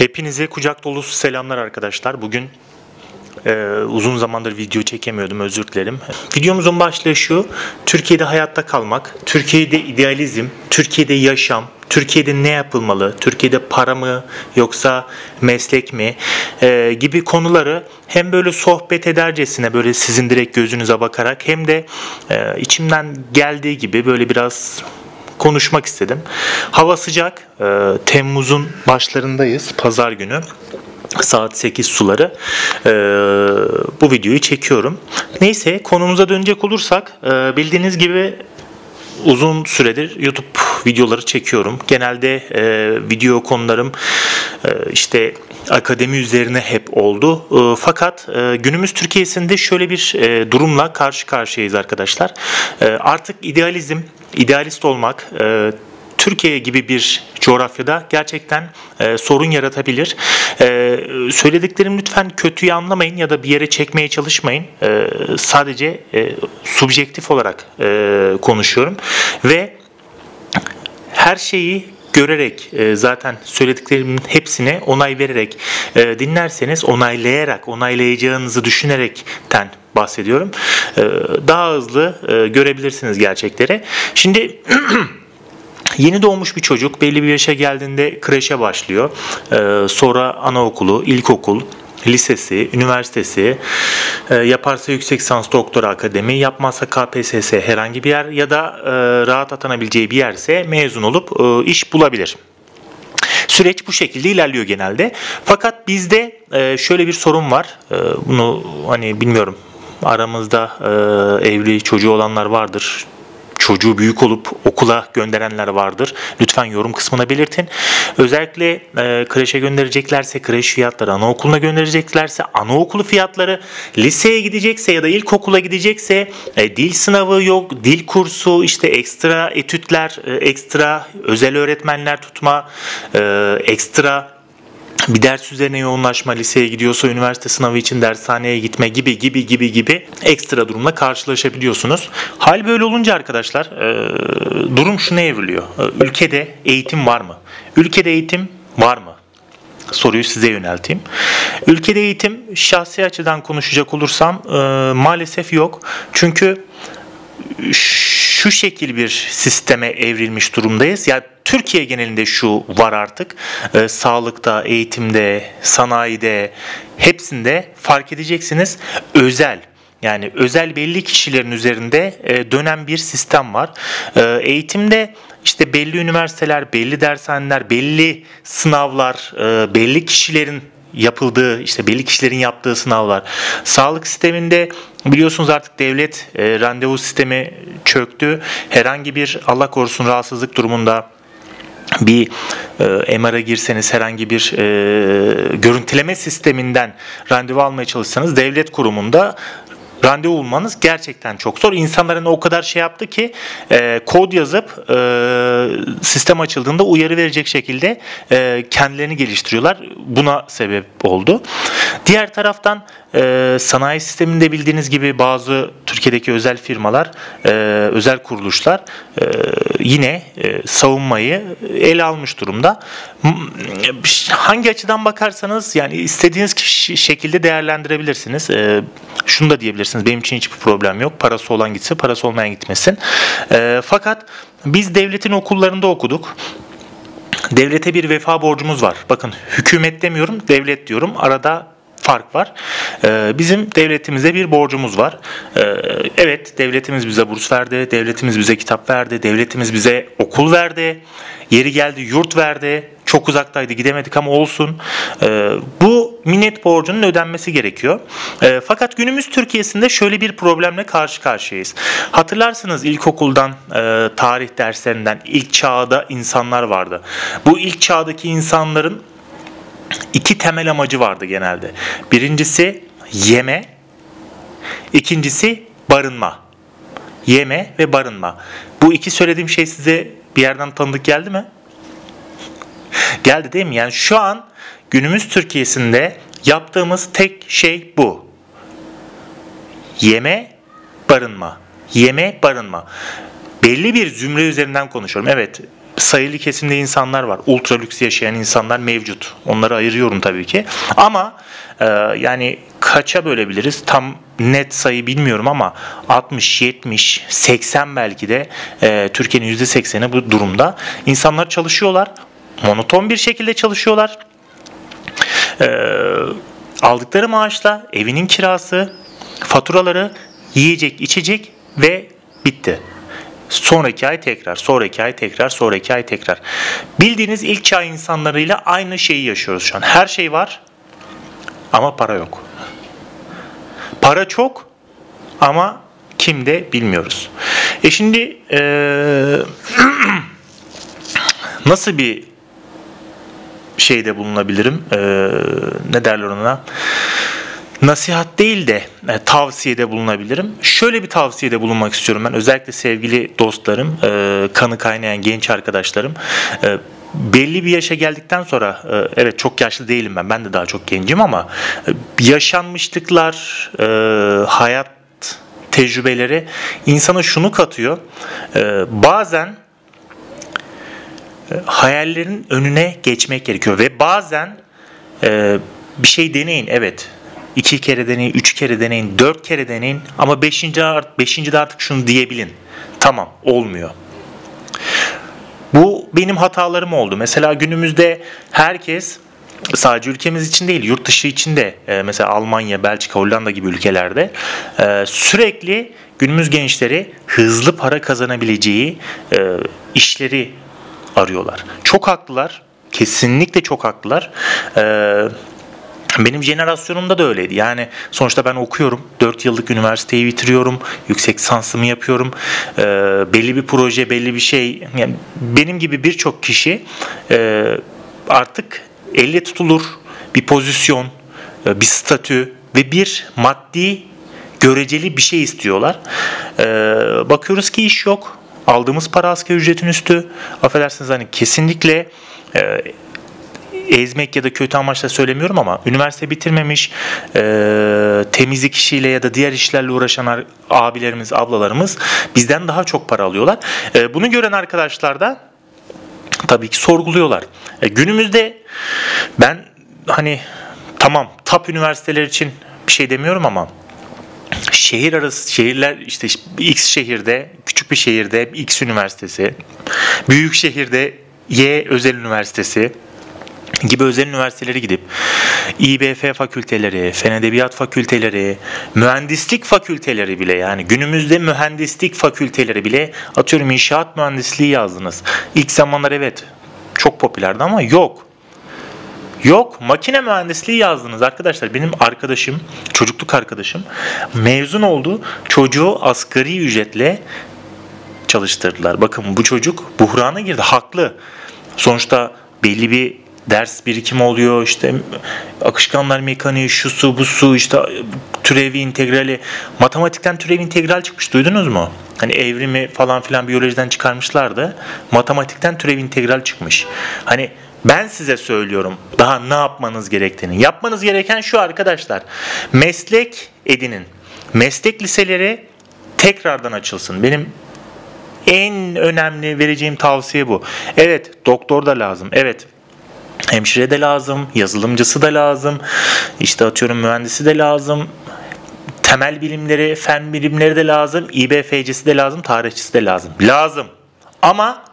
Hepinize kucak dolusu selamlar arkadaşlar. Bugün uzun zamandır video çekemiyordum, özür dilerim. Videomuzun başlığı şu: Türkiye'de hayatta kalmak, Türkiye'de idealizm, Türkiye'de yaşam, Türkiye'de ne yapılmalı, Türkiye'de para mı yoksa meslek mi gibi konuları hem böyle sohbet edercesine, böyle sizin direkt gözünüze bakarak, hem de içimden geldiği gibi böyle biraz konuşmak istedim. Hava sıcak. Temmuz'un başlarındayız. Pazar günü. Saat 8 suları. Bu videoyu çekiyorum. Neyse, konumuza dönecek olursak, bildiğiniz gibi uzun süredir YouTube videoları çekiyorum. Genelde video konularım işte akademi üzerine hep oldu. Fakat günümüz Türkiye'sinde şöyle bir durumla karşı karşıyayız arkadaşlar. Artık idealist olmak Türkiye gibi bir coğrafyada gerçekten sorun yaratabilir. Söylediklerimi lütfen kötüye anlamayın ya da bir yere çekmeye çalışmayın. Sadece subjektif olarak konuşuyorum ve her şeyi görerek, zaten söylediklerimin hepsine onay vererek dinlerseniz, onaylayacağınızı düşünerekten bahsediyorum. Daha hızlı görebilirsiniz gerçekleri. Şimdi yeni doğmuş bir çocuk belli bir yaşa geldiğinde kreşe başlıyor. Sonra anaokulu, ilkokul, lisesi, üniversitesi, yaparsa yüksek lisans, doktora, akademi, yapmazsa KPSS herhangi bir yer ya da rahat atanabileceği bir yerse mezun olup iş bulabilir. Süreç bu şekilde ilerliyor genelde. Fakat bizde şöyle bir sorun var. Bunu bilmiyorum, aramızda evli çocuğu olanlar vardır. Çocuğu büyük olup okula gönderenler vardır. Lütfen yorum kısmına belirtin. Özellikle kreşe göndereceklerse kreş fiyatları, anaokuluna göndereceklerse anaokulu fiyatları, liseye gidecekse ya da ilkokula gidecekse dil sınavı yok, dil kursu, işte ekstra etütler, ekstra özel öğretmenler tutma, ekstra bir ders üzerine yoğunlaşma, liseye gidiyorsa üniversite sınavı için dershaneye gitme gibi ekstra durumla karşılaşabiliyorsunuz. Hal böyle olunca arkadaşlar durum şuna evriliyor. Ülkede eğitim var mı? Ülkede eğitim var mı? Soruyu size yönelteyim. Ülkede eğitim, şahsi açıdan konuşacak olursam maalesef yok. Çünkü şu şekil bir sisteme evrilmiş durumdayız. Yani Türkiye genelinde şu var artık. Sağlıkta, eğitimde, sanayide, hepsinde fark edeceksiniz. Özel belli kişilerin üzerinde dönen bir sistem var. Eğitimde işte belli üniversiteler, belli dershaneler, belli sınavlar, belli kişilerin yaptığı sınavlar. Sağlık sisteminde biliyorsunuz artık devlet randevu sistemi çöktü. Herhangi bir, Allah korusun, rahatsızlık durumunda bir MR'a girseniz, herhangi bir görüntüleme sisteminden randevu almaya çalışsanız devlet kurumunda randevu bulmanız gerçekten çok zor. İnsanların o kadar şey yaptı ki kod yazıp sistem açıldığında uyarı verecek şekilde kendilerini geliştiriyorlar. Buna sebep oldu. Diğer taraftan sanayi sisteminde bildiğiniz gibi bazı Türkiye'deki özel firmalar, özel kuruluşlar yine savunmayı ele almış durumda. Hangi açıdan bakarsanız istediğiniz şekilde değerlendirebilirsiniz. Şunu da diyebilirsiniz: benim için hiçbir problem yok. Parası olan gitsin, parası olmayan gitmesin. Fakat biz devletin okullarında okuduk. Devlete bir vefa borcumuz var. Bakın, hükümet demiyorum, devlet diyorum. Arada fark var. Bizim devletimize bir borcumuz var. Evet, devletimiz bize burs verdi, devletimiz bize kitap verdi, devletimiz bize okul verdi, yeri geldi yurt verdi. Çok uzaktaydı, gidemedik ama olsun. Bu minnet borcunun ödenmesi gerekiyor. Fakat günümüz Türkiye'sinde şöyle bir problemle karşı karşıyayız. Hatırlarsınız, ilkokuldan, tarih derslerinden, ilk çağda insanlar vardı. Bu ilk çağdaki insanların iki temel amacı vardı genelde. Birincisi yeme, ikincisi barınma. Yeme ve barınma. Bu iki söylediğim şey size bir yerden tanıdık geldi mi? Geldi değil mi? Yani şu an günümüz Türkiye'sinde yaptığımız tek şey bu. Yeme, barınma. Yeme, barınma. Belli bir zümre üzerinden konuşuyorum. Evet, sayılı kesimde insanlar var. Ultra lüks yaşayan insanlar mevcut. Onları ayırıyorum tabii ki. Ama yani kaça bölebiliriz? Tam net sayı bilmiyorum ama 60, 70, 80 belki de Türkiye'nin %80'i bu durumda. İnsanlar çalışıyorlar. Monoton bir şekilde çalışıyorlar. Aldıkları maaşla evinin kirası, faturaları, yiyecek, içecek ve bitti. Sonraki ay tekrar, sonraki ay tekrar, sonraki ay tekrar. Bildiğiniz ilk çağ insanlarıyla aynı şeyi yaşıyoruz şu an. Her şey var ama para yok. Para çok ama kimde bilmiyoruz. Şimdi nasıl bir şeyde bulunabilirim? Ne derler ona? Nasihat değil de tavsiyede bulunabilirim. Şöyle bir tavsiyede bulunmak istiyorum ben. Özellikle sevgili dostlarım, kanı kaynayan genç arkadaşlarım. Belli bir yaşa geldikten sonra, evet çok yaşlı değilim ben de daha çok gencim ama yaşanmışlıklar, hayat tecrübeleri insana şunu katıyor. Bazen hayallerin önüne geçmek gerekiyor ve bazen bir şey deneyin, evet. 2 kere deneyin, 3 kere deneyin, 4 kere deneyin ama 5. de artık şunu diyebilin. Tamam, olmuyor. Bu benim hatalarım oldu. Mesela günümüzde herkes, sadece ülkemiz için değil, yurt dışı için de mesela Almanya, Belçika, Hollanda gibi ülkelerde sürekli günümüz gençleri hızlı para kazanabileceği işleri arıyorlar. Çok haklılar. Kesinlikle çok haklılar. Benim jenerasyonumda da öyleydi. Yani sonuçta ben okuyorum. 4 yıllık üniversiteyi bitiriyorum. Yüksek lisansımı yapıyorum. Belli bir proje, belli bir şey. Yani benim gibi birçok kişi artık elle tutulur bir pozisyon, bir statü ve bir maddi göreceli bir şey istiyorlar. Bakıyoruz ki iş yok. Aldığımız para asgari ücretin üstü. Affedersiniz, hani kesinlikle ezmek ya da kötü amaçla söylemiyorum ama üniversite bitirmemiş, temizlik işiyle ya da diğer işlerle uğraşan abilerimiz, ablalarımız bizden daha çok para alıyorlar. Bunu gören arkadaşlar da tabii ki sorguluyorlar. Günümüzde ben hani tamam top üniversiteler için bir şey demiyorum ama şehir arası şehirler, işte X şehirde, küçük bir şehirde X üniversitesi, büyük şehirde Y özel üniversitesi gibi özel üniversitelere gidip İBF fakülteleri, fen edebiyat fakülteleri, mühendislik fakülteleri bile, yani günümüzde mühendislik fakülteleri bile, atıyorum inşaat mühendisliği yazdınız. İlk zamanlar evet çok popülerdi ama yok. Yok, makine mühendisliği yazdınız arkadaşlar. Benim arkadaşım, çocukluk arkadaşım mezun oldu. Çocuğu asgari ücretle çalıştırdılar. Bakın bu çocuk buhrana girdi. Haklı. Sonuçta belli bir ders birikimi oluyor. İşte akışkanlar mekaniği, şu su, bu su, işte türevi, integrali. Matematikten türev integral çıkmış. Duydunuz mu? Hani evrimi falan filan biyolojiden çıkarmışlardı. Matematikten türev integral çıkmış. Hani ben size söylüyorum daha ne yapmanız gerektiğini. Yapmanız gereken şu arkadaşlar. Meslek edinin. Meslek liseleri tekrardan açılsın. Benim en önemli vereceğim tavsiye bu. Evet, doktor da lazım. Evet, hemşire de lazım. Yazılımcısı da lazım. İşte atıyorum mühendisi de lazım. Temel bilimleri, fen bilimleri de lazım. İBF'cisi de lazım. Tarihçisi de lazım. Lazım. Ama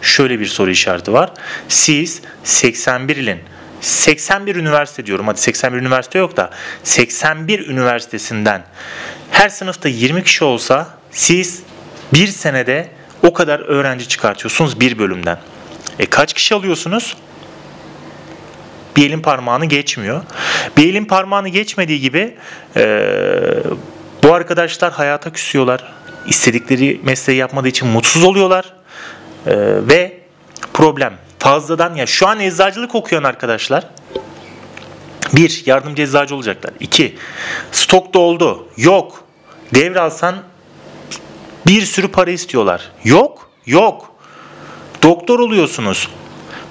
şöyle bir soru işareti var. Siz 81 ilin 81 üniversite diyorum. Hadi 81 üniversite yok da 81 üniversitesinden her sınıfta 20 kişi olsa siz bir senede o kadar öğrenci çıkartıyorsunuz bir bölümden. Kaç kişi alıyorsunuz? Bir elin parmağını geçmiyor. Bir elin parmağını geçmediği gibi bu arkadaşlar hayata küsüyorlar. İstedikleri mesleği yapmadığı için mutsuz oluyorlar. Ve problem fazladan, ya şu an eczacılık okuyan arkadaşlar 1. Yardımcı eczacı olacaklar. 2. Stok doldu. Yok. Devralsan bir sürü para istiyorlar. Yok. Doktor oluyorsunuz.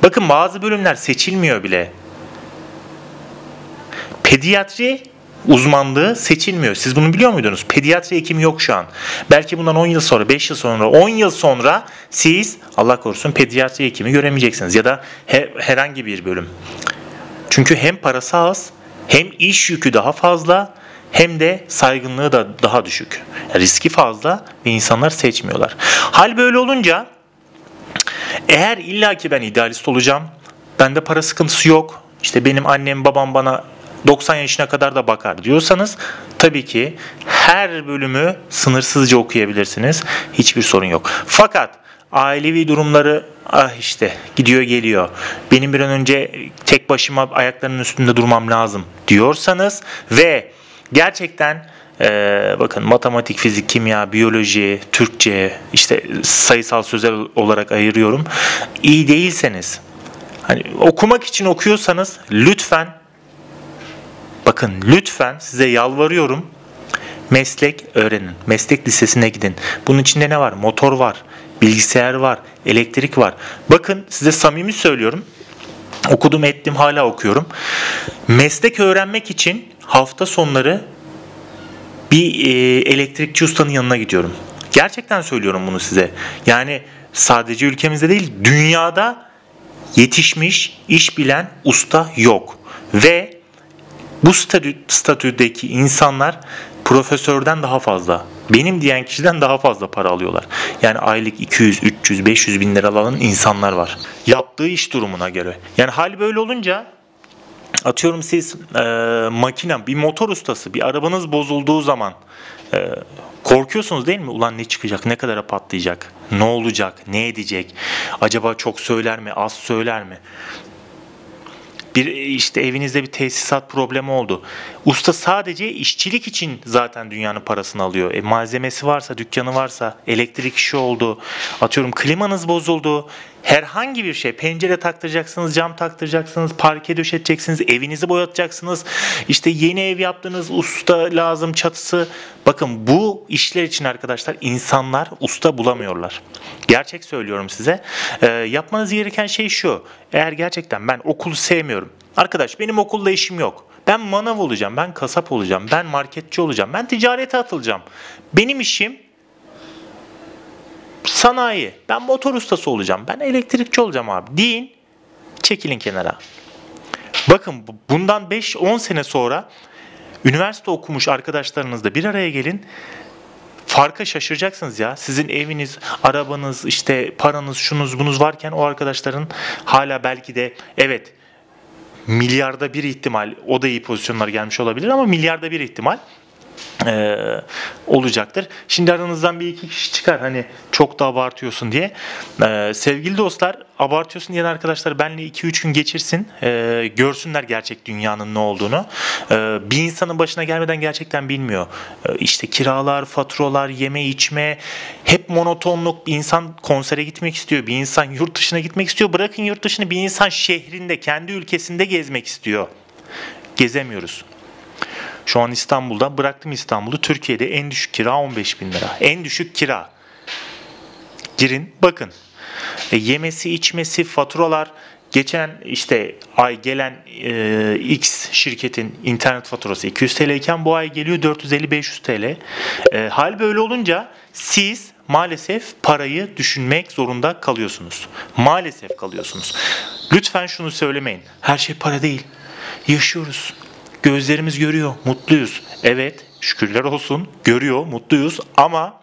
Bakın bazı bölümler seçilmiyor bile. Pediatri uzmanlığı seçilmiyor. Siz bunu biliyor muydunuz? Pediatri hekimi yok şu an. Belki bundan 10 yıl sonra, 5 yıl sonra, 10 yıl sonra siz Allah korusun pediatri hekimi göremeyeceksiniz. Ya da herhangi bir bölüm. Çünkü hem parası az, hem iş yükü daha fazla, hem de saygınlığı da daha düşük. Riski fazla ve insanlar seçmiyorlar. Hal böyle olunca eğer illaki ben idealist olacağım, bende para sıkıntısı yok, İşte benim annem babam bana 90 yaşına kadar da bakar diyorsanız tabii ki her bölümü sınırsızca okuyabilirsiniz. Hiçbir sorun yok. Fakat ailevi durumları işte gidiyor geliyor. Benim bir an önce tek başıma ayaklarının üstünde durmam lazım diyorsanız ve gerçekten bakın matematik, fizik, kimya, biyoloji, Türkçe, işte sayısal sözel olarak ayırıyorum. İyi değilseniz, hani okumak için okuyorsanız lütfen, bakın lütfen size yalvarıyorum, meslek öğrenin. Meslek lisesine gidin. Bunun içinde ne var? Motor var, bilgisayar var, elektrik var. Bakın size samimi söylüyorum. Okudum ettim, hala okuyorum. Meslek öğrenmek için hafta sonları bir elektrikçi ustanın yanına gidiyorum. Gerçekten söylüyorum bunu size. Yani sadece ülkemizde değil, dünyada yetişmiş, iş bilen usta yok. Ve bu statüdeki insanlar profesörden daha fazla, benim diyen kişiden daha fazla para alıyorlar. Yani aylık 200, 300, 500 bin lira alan insanlar var. Yaptığı iş durumuna göre. Yani hal böyle olunca, atıyorum siz makine, bir motor ustası, bir arabanız bozulduğu zaman korkuyorsunuz değil mi? Ulan ne çıkacak, ne kadara patlayacak, ne olacak, ne edecek, acaba çok söyler mi, az söyler mi? Bir işte evinizde bir tesisat problemi oldu. Usta sadece işçilik için zaten dünyanın parasını alıyor. Malzemesi varsa, dükkanı varsa, elektrik işi oldu, atıyorum klimanız bozuldu. Herhangi bir şey, pencere taktıracaksınız, cam taktıracaksınız, parke döşeteceksiniz, evinizi boyatacaksınız. İşte yeni ev yaptınız, usta lazım, çatısı. Bakın bu işler için arkadaşlar insanlar usta bulamıyorlar. Gerçek söylüyorum size. Yapmanız gereken şey şu. Eğer gerçekten ben okulu sevmiyorum. Arkadaş benim okulla işim yok. Ben manav olacağım, ben kasap olacağım, ben marketçi olacağım, ben ticarete atılacağım. Benim işim sanayi. Ben motor ustası olacağım. Ben elektrikçi olacağım abi. Deyin, çekilin kenara. Bakın bundan 5-10 sene sonra üniversite okumuş arkadaşlarınızla bir araya gelin. Farka şaşıracaksınız ya. Sizin eviniz, arabanız, işte paranız, şunuz bunuz varken o arkadaşların hala belki de evet milyarda bir ihtimal, o da iyi pozisyonlar gelmiş olabilir ama milyarda bir ihtimal olacaktır. Şimdi aranızdan bir iki kişi çıkar hani çok da abartıyorsun diye. Sevgili dostlar, abartıyorsun diyen arkadaşlar benimle 2-3 gün geçirsin. Görsünler gerçek dünyanın ne olduğunu. Bir insanın başına gelmeden gerçekten bilmiyor. İşte kiralar, faturalar, yeme içme, hep monotonluk. Bir insan konsere gitmek istiyor. Bir insan yurt dışına gitmek istiyor. Bırakın yurt dışını, bir insan şehrinde, kendi ülkesinde gezmek istiyor. Gezemiyoruz. Şu an İstanbul'da, bıraktım İstanbul'u. Türkiye'de en düşük kira 15 bin lira. En düşük kira. Girin bakın. Yemesi, içmesi, faturalar. Geçen işte ay gelen X şirketin internet faturası 200 TL iken bu ay geliyor 450-500 TL. Hal böyle olunca siz maalesef parayı düşünmek zorunda kalıyorsunuz. Maalesef kalıyorsunuz. Lütfen şunu söylemeyin. Her şey para değil. Yaşıyoruz. Gözlerimiz görüyor, mutluyuz. Evet, şükürler olsun, görüyor, mutluyuz ama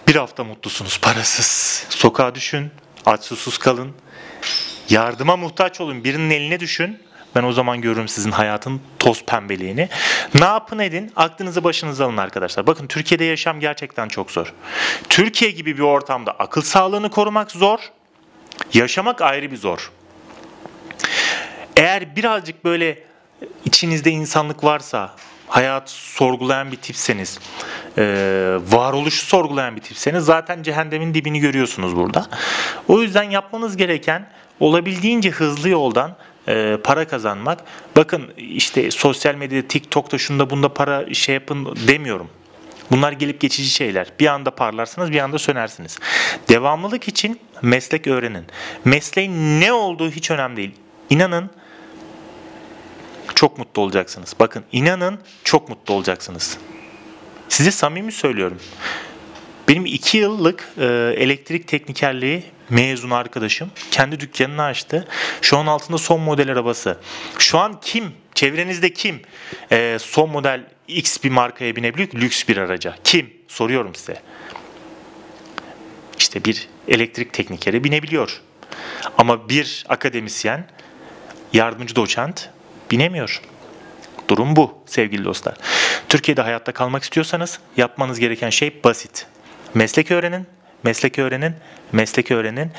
bir hafta mutlusunuz, parasız. Sokağa düşün, aç susuz kalın. Yardıma muhtaç olun, birinin eline düşün. Ben o zaman görürüm sizin hayatın toz pembeliğini. Ne yapın edin, aklınızı başınıza alın arkadaşlar. Bakın Türkiye'de yaşam gerçekten çok zor. Türkiye gibi bir ortamda akıl sağlığını korumak zor, yaşamak ayrı bir zor. Eğer birazcık böyle İçinizde insanlık varsa, hayat sorgulayan bir tipseniz, varoluşu sorgulayan bir tipseniz zaten cehennemin dibini görüyorsunuz burada. O yüzden yapmanız gereken olabildiğince hızlı yoldan para kazanmak. Bakın işte sosyal medyada, TikTok'ta, şunda bunda para yapın demiyorum. Bunlar gelip geçici şeyler. Bir anda parlarsınız, bir anda sönersiniz. Devamlılık için meslek öğrenin. Mesleğin ne olduğu hiç önemli değil. İnanın, çok mutlu olacaksınız. Bakın inanın çok mutlu olacaksınız. Size samimi söylüyorum. Benim 2 yıllık elektrik teknikerliği mezun arkadaşım kendi dükkanını açtı. Şu an altında son model arabası. Şu an kim? Çevrenizde kim son model X bir markaya binebiliyor ki lüks bir araca? Kim? Soruyorum size. İşte bir elektrik teknikeri binebiliyor. Ama bir akademisyen, yardımcı doçent binemiyor. Durum bu sevgili dostlar. Türkiye'de hayatta kalmak istiyorsanız yapmanız gereken şey basit. Meslek öğrenin, meslek öğrenin, meslek öğrenin